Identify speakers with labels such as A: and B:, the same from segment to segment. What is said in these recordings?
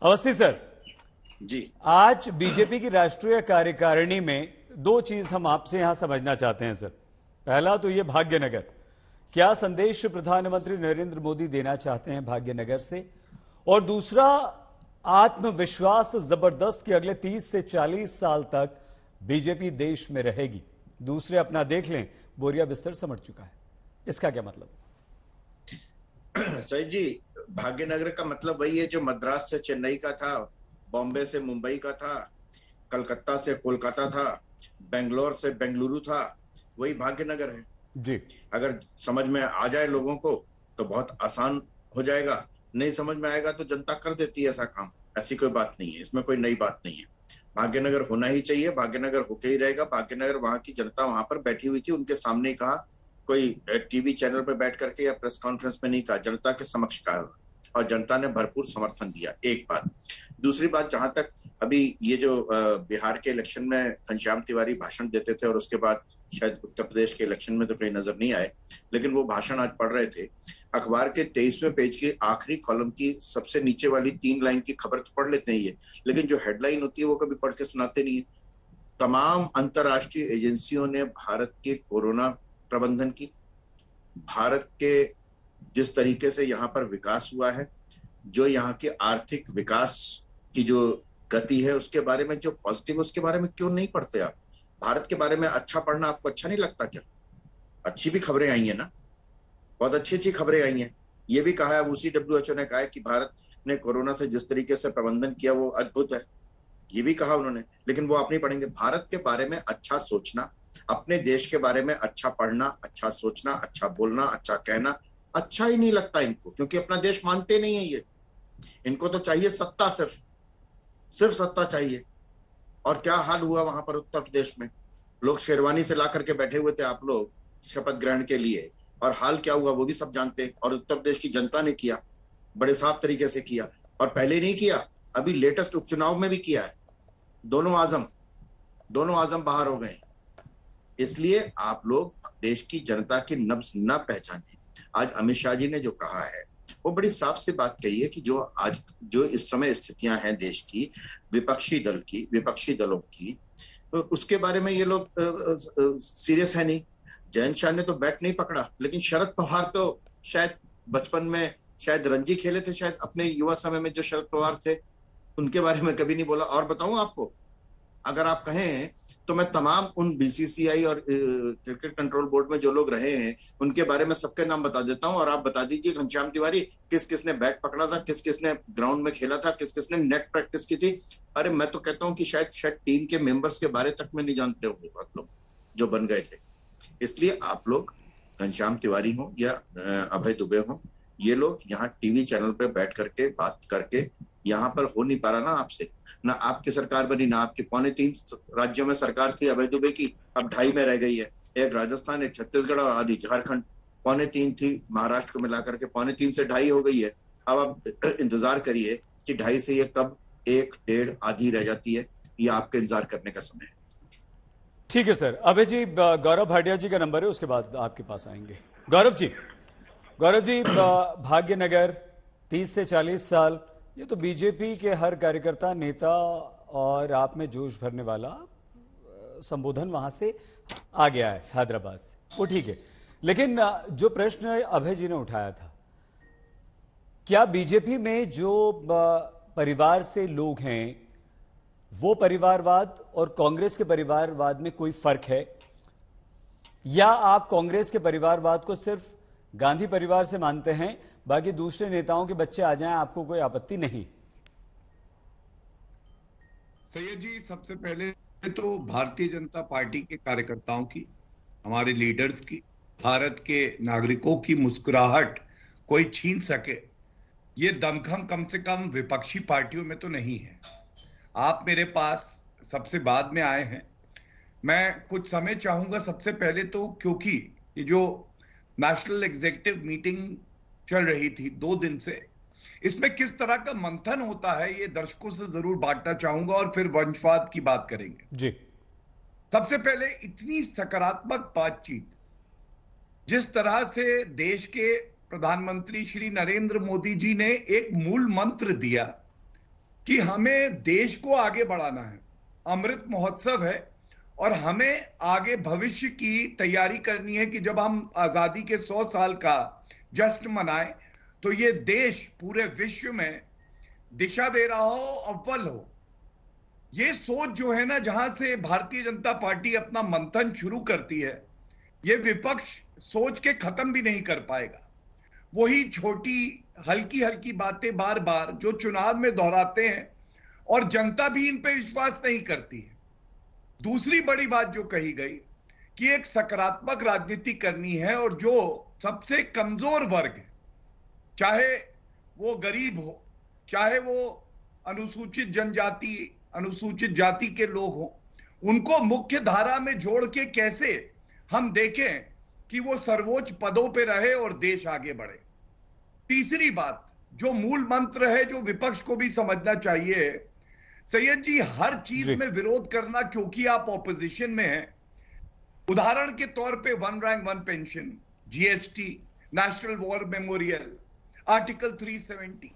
A: Awasthi sir
B: जी,
A: आज BJP की राष्ट्रीय कार्यकारिणी में दो चीज हम आपसे यहां समझना चाहते हैं सर। पहला तो ये भाग्यनगर, क्या संदेश प्रधानमंत्री नरेंद्र मोदी देना चाहते हैं भाग्यनगर से, और दूसरा आत्मविश्वास जबरदस्त कि अगले 30 से 40 साल तक बीजेपी देश में रहेगी। दूसरे अपना देख लें, बोरिया बिस्तर समझ चुका है। इसका क्या मतलब?
B: सही जी। भाग्यनगर का मतलब वही है जो मद्रास से चेन्नई का था, बॉम्बे से मुंबई का था, कलकत्ता से कोलकाता था, बेंगलोर से बेंगलुरु था, वही भाग्यनगर है
A: जी,
B: अगर समझ में आ जाए लोगों को तो बहुत आसान हो जाएगा। नहीं समझ में आएगा तो जनता कर देती है ऐसा काम। ऐसी कोई बात नहीं है, इसमें कोई नई बात नहीं है। भाग्यनगर होना ही चाहिए, भाग्यनगर होके ही रहेगा। भाग्यनगर वहां की जनता वहां पर बैठी हुई थी, उनके सामने ही कहा, कोई टीवी चैनल पर बैठ करके या प्रेस कॉन्फ्रेंस में नहीं कहा, जनता के समक्ष कहा और जनता ने भरपूर समर्थन दिया। एक बात। दूसरी बात, जहां तक अभी ये जो बिहार के इलेक्शन में घनश्याम तिवारी भाषण देते थे और उसके बाद शायद उत्तर प्रदेश के इलेक्शन में तो कहीं नजर नहीं आए, लेकिन वो भाषण आज पढ़ रहे थे। अखबार के 23वें पेज के आखिरी कॉलम की सबसे नीचे वाली 3 लाइन की खबर तो पढ़ लेते हैं ये, लेकिन जो हेडलाइन होती है वो कभी पढ़ के सुनाते नहीं है। तमाम अंतर्राष्ट्रीय एजेंसियों ने भारत के कोरोना प्रबंधन की, भारत के जिस तरीके से यहाँ पर विकास हुआ है, जो यहाँ के आर्थिक विकास की जो गति है उसके बारे में जो पॉजिटिव, उसके बारे में क्यों नहीं पढ़ते आप? भारत के बारे में अच्छा पढ़ना आपको अच्छा नहीं लगता क्या? अच्छी भी खबरें आई हैं ना, बहुत अच्छी अच्छी खबरें आई हैं। ये भी कहा है, उसी WHO ने कहा है कि भारत ने कोरोना से जिस तरीके से प्रबंधन किया वो अद्भुत है, ये भी कहा उन्होंने। लेकिन वो आप नहीं पढ़ेंगे। भारत के बारे में अच्छा सोचना, अपने देश के बारे में अच्छा पढ़ना, अच्छा सोचना, अच्छा बोलना, अच्छा कहना अच्छा ही नहीं लगता इनको, क्योंकि अपना देश मानते नहीं है ये। इनको तो चाहिए सत्ता, सिर्फ सत्ता चाहिए। और क्या हाल हुआ वहां पर उत्तर प्रदेश में, लोग शेरवानी से ला करके बैठे हुए थे आप लोग शपथ ग्रहण के लिए, और हाल क्या हुआ वो भी सब जानते हैं। और उत्तर प्रदेश की जनता ने किया, बड़े साफ तरीके से किया, और पहले नहीं किया, अभी लेटेस्ट उपचुनाव में भी किया है। दोनों आजम बाहर हो गए। इसलिए आप लोग देश की जनता की नब्ज न पहचाने। आज अमित शाह जी ने जो कहा है वो बड़ी साफ सी बात कही है कि जो इस समय स्थितियां हैं देश की, विपक्षी दलों की, तो उसके बारे में ये लोग सीरियस है नहीं। जयंत शाह ने तो बैट नहीं पकड़ा, लेकिन शरद पवार तो शायद बचपन में शायद रणजी खेले थे, शायद अपने युवा समय में जो शरद पवार थे उनके बारे में कभी नहीं बोला। और बताऊं आपको, अगर आप कहें तो मैं तमाम उन BCCI और क्रिकेट कंट्रोल बोर्ड में जो लोग रहे हैं उनके बारे में सबके नाम बता देता हूं, और आप बता दीजिए घनश्याम तिवारी किस किसने बैट पकड़ा था, किस किसने ग्राउंड में खेला था, किस किसने नेट प्रैक्टिस की थी। अरे मैं तो कहता हूं कि शायद टीम के मेंबर्स के बारे तक में नहीं जानते होंगे बहुत लोग जो बन गए थे। इसलिए आप लोग, घनश्याम तिवारी हो या अभय दुबे हो, ये लोग यहाँ टीवी चैनल पे बैठ करके बात करके, यहाँ पर हो नहीं पा रहा ना आपसे, ना आपकी सरकार बनी, ना आपकी 3.25 राज्यों में सरकार थी अभय दुबे की, अब 2.5 में रह गई है। एक राजस्थान, एक छत्तीसगढ़ और आधी झारखंड। 3.25 थी, महाराष्ट्र को मिलाकर के 3.25 से 2.5 हो गई है। अब आप इंतजार करिए कि 2.5 से ये कब 1, 1.5, आधी रह जाती है। ये आपके इंतजार करने का समय है।
A: ठीक है सर। अभय जी, गौरव भाटिया जी का नंबर है, उसके बाद आपके पास आएंगे। गौरव जी, भाग्यनगर 30 से 40 साल, ये तो बीजेपी के हर कार्यकर्ता, नेता और आप में जोश भरने वाला संबोधन वहां से आ गया है हैदराबाद से, वो ठीक है। लेकिन जो प्रश्न अभय जी ने उठाया था, क्या बीजेपी में जो परिवार से लोग हैं वो परिवारवाद और कांग्रेस के परिवारवाद में कोई फर्क है, या आप कांग्रेस के परिवारवाद को सिर्फ गांधी परिवार से मानते हैं, बाकी दूसरे नेताओं के बच्चे आ जाएं आपको कोई आपत्ति नहीं?
C: सैयद जी, सबसे पहले तो भारतीय जनता पार्टी के कार्यकर्ताओं की, हमारे लीडर्स की, भारत के नागरिकों की मुस्कुराहट कोई छीन सके, ये दमखम कम से कम विपक्षी पार्टियों में तो नहीं है। आप मेरे पास सबसे बाद में आए हैं, मैं कुछ समय चाहूंगा। सबसे पहले तो क्योंकि ये जो नेशनल एग्जीक्यूटिव मीटिंग चल रही थी 2 दिन से, इसमें किस तरह का मंथन होता है ये दर्शकों से जरूर बांटना चाहूंगा, और फिर वंशवाद की बात करेंगे
A: जी।
C: सबसे पहले, इतनी सकारात्मक बातचीत, जिस तरह से देश के प्रधानमंत्री श्री नरेंद्र मोदी जी ने एक मूल मंत्र दिया कि हमें देश को आगे बढ़ाना है, अमृत महोत्सव है और हमें आगे भविष्य की तैयारी करनी है कि जब हम आजादी के 100 साल का जश्न मनाएं तो ये देश पूरे विश्व में दिशा दे रहा हो, अव्वल हो। ये सोच जो है ना, जहां से भारतीय जनता पार्टी अपना मंथन शुरू करती है, ये विपक्ष सोच के खत्म भी नहीं कर पाएगा। वही छोटी हल्की हल्की बातें बार बार जो चुनाव में दोहराते हैं और जनता भी इन पे विश्वास नहीं करती है। दूसरी बड़ी बात जो कही गई कि एक सकारात्मक राजनीति करनी है और जो सबसे कमजोर वर्ग है, चाहे वो गरीब हो, चाहे वो अनुसूचित जनजाति, अनुसूचित जाति के लोग हो, उनको मुख्य धारा में जोड़ के कैसे हम देखें कि वो सर्वोच्च पदों पे रहे और देश आगे बढ़े। तीसरी बात जो मूल मंत्र है, जो विपक्ष को भी समझना चाहिए, सैयद जी, हर चीज में विरोध करना क्योंकि आप ऑपोजिशन में हैं। उदाहरण के तौर पे 1 rank 1 pension, GST, national war memorial, article 370,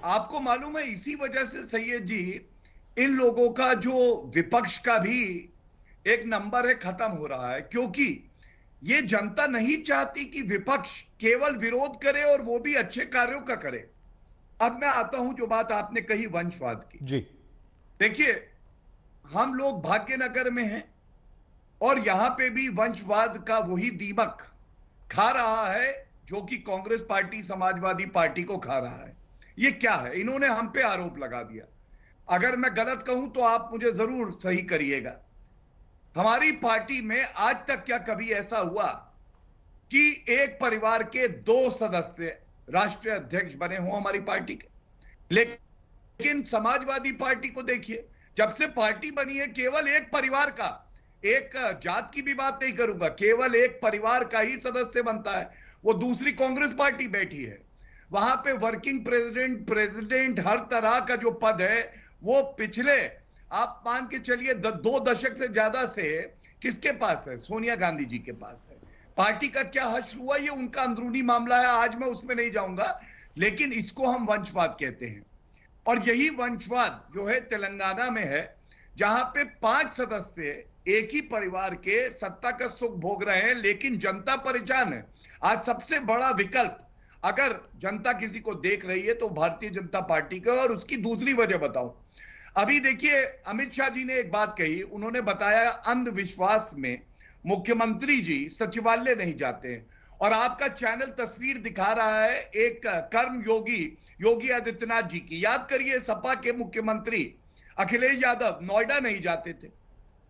C: आपको मालूम है इसी वजह से सैयद जी इन लोगों का जो विपक्ष का भी एक नंबर है खत्म हो रहा है, क्योंकि ये जनता नहीं चाहती कि विपक्ष केवल विरोध करे और वो भी अच्छे कार्यों का करे। अब मैं आता हूं जो बात आपने कही वंशवाद की
A: जी।
C: देखिए, हम लोग भाग्यनगर में हैं और यहां पे भी वंशवाद का वही दीमक खा रहा है जो कि कांग्रेस पार्टी, समाजवादी पार्टी को खा रहा है। ये क्या है? इन्होंने हम पे आरोप लगा दिया। अगर मैं गलत कहूं तो आप मुझे जरूर सही करिएगा। हमारी पार्टी में आज तक क्या कभी ऐसा हुआ कि एक परिवार के 2 सदस्य राष्ट्रीय अध्यक्ष बने हों हमारी पार्टी के? लेकिन समाजवादी पार्टी को देखिए, जब से पार्टी बनी है केवल एक परिवार का, एक जात की भी बात नहीं करूंगा, केवल एक परिवार का ही सदस्य बनता है। वो दूसरी कांग्रेस पार्टी बैठी है, वहां पे वर्किंग प्रेसिडेंट हर तरह का जो पद है वो पिछले, आप मान के चलिए 2 दशक से ज्यादा से किसके पास है? सोनिया गांधी जी के पास है। पार्टी का क्या हश्र हुआ ये उनका अंदरूनी मामला है, आज मैं उसमें नहीं जाऊंगा, लेकिन इसको हम वंशवाद कहते हैं। और यही वंशवाद जो है तेलंगाना में है, जहां पे 5 सदस्य एक ही परिवार के सत्ता का सुख भोग रहे हैं, लेकिन जनता परेशान है। आज सबसे बड़ा विकल्प अगर जनता किसी को देख रही है तो भारतीय जनता पार्टी का। और उसकी दूसरी वजह बताऊं, अभी देखिए अमित शाह जी ने एक बात कही, उन्होंने बताया अंधविश्वास में मुख्यमंत्री जी सचिवालय नहीं जाते हैं, और आपका चैनल तस्वीर दिखा रहा है एक कर्म योगी आदित्यनाथ जी की। याद करिए, सपा के मुख्यमंत्री अखिलेश यादव नोएडा नहीं जाते थे,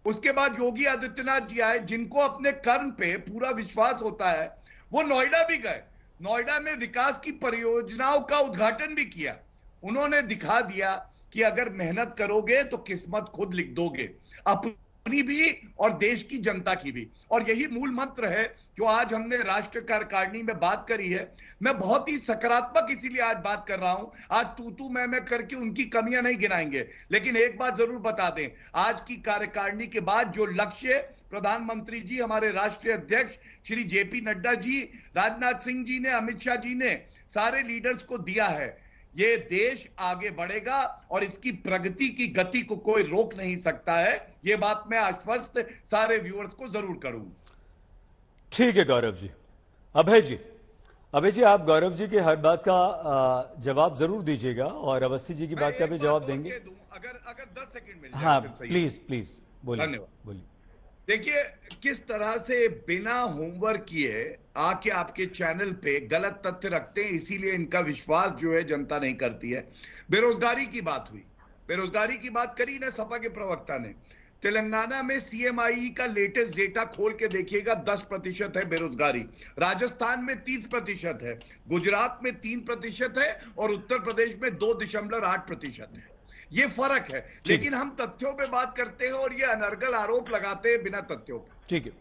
C: उसके बाद योगी आदित्यनाथ जी आए जिनको अपने कर्म पे पूरा विश्वास होता है, वो नोएडा भी गए, नोएडा में विकास की परियोजनाओं का उद्घाटन भी किया। उन्होंने दिखा दिया कि अगर मेहनत करोगे तो किस्मत खुद लिख दोगे, अपनी भी और देश की जनता की भी। और यही मूल मंत्र है जो आज हमने राष्ट्रीय कार्यकारिणी में बात करी है। मैं बहुत ही सकारात्मक इसीलिए आज बात कर रहा हूं। आज तू मैं करके उनकी कमियां नहीं गिनाएंगे, लेकिन एक बात जरूर बता दें, आज की कार्यकारिणी के बाद जो लक्ष्य प्रधानमंत्री जी, हमारे राष्ट्रीय अध्यक्ष श्री जेपी नड्डा जी, राजनाथ सिंह जी ने, अमित शाह जी ने, सारे लीडर्स को दिया है, ये देश आगे बढ़ेगा और इसकी प्रगति की गति को कोई रोक नहीं सकता है। ये बात मैं आश्वस्त सारे व्यूअर्स को जरूर करूंगा।
A: ठीक है गौरव जी। अभय जी, आप गौरव जी की हर बात का जवाब जरूर दीजिएगा और अवस्थी जी की बात का भी जवाब देंगे।
C: अगर 10 सेकंड मिल जाए।
A: हाँ, प्लीज बोलिए।
C: धन्यवाद। देखिए किस तरह से बिना होमवर्क किए आके आपके चैनल पे गलत तथ्य रखते हैं, इसीलिए इनका विश्वास जो है जनता नहीं करती है। बेरोजगारी की बात हुई, बेरोजगारी की बात करी ना सपा के प्रवक्ता ने। तेलंगाना में सीएमआई का लेटेस्ट डेटा खोल के देखिएगा, 10% है बेरोजगारी, राजस्थान में 30% है, गुजरात में 3% है और उत्तर प्रदेश में 2.8% है। ये फर्क है, लेकिन हम तथ्यों पे बात करते हैं और ये अनर्गल आरोप लगाते हैं बिना तथ्यों पे।
A: ठीक है।